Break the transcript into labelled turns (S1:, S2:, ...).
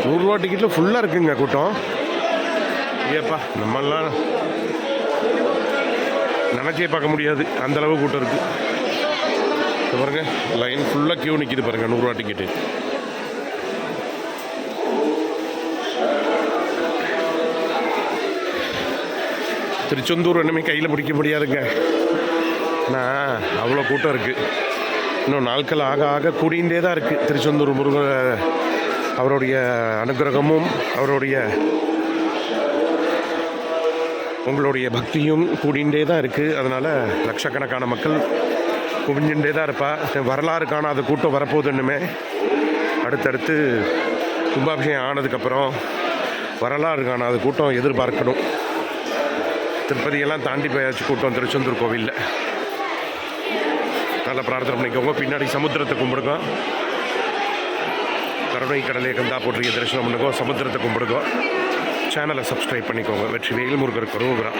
S1: 100 டிக்கெட்டில் ஃபுல்லாக இருக்குங்க கூட்டம். ஏப்பா நம்மளாம் நினச்சே பார்க்க முடியாது, அந்தளவு கூட்டம் இருக்குது. பாருங்கள், லைன் ஃபுல்லாக கியூ நிற்கிது பாருங்கள். 100 டிக்கெட்டு. திருச்செந்தூர் இன்னுமே கையில் பிடிக்க முடியாதுங்க. ஆனால் அவ்வளோ கூட்டம் இருக்குது. இன்னும் நாட்கள் ஆக ஆக கூடிகிட்டே தான் இருக்குது. திருச்செந்தூர் முருகன் அவருடைய அனுகிரகமும் அவருடைய உங்களுடைய பக்தியும் கூடிகிட்டே தான் இருக்குது. அதனால் லட்சக்கணக்கான மக்கள் குவிஞ்சுட்டே தான் இருப்பா. வரலாறு காணாத கூட்டம் வரப்போகுது. இன்னுமே அடுத்தடுத்து கும்பாபிஷேகம் ஆனதுக்கப்புறம் வரலாறு காணாத கூட்டம் எதிர்பார்க்கணும். திருப்பதியெல்லாம் தாண்டி போயாச்சு கூட்டம் திருச்செந்தூர் கோவிலில். நல்லா பிரார்த்தனை பண்ணிக்கோங்க. பின்னாடி சமுத்திரத்தை கும்பிடுங்க. கருணை கடலை கந்தா போற்றிய தரிசனம் பண்ணுங்க. சமுத்திரத்தை கும்பிடுங்க. சேனலை சப்ஸ்கிரைப் பண்ணிக்கோங்க. வெற்றி வேல் முருகர் கரோகரா.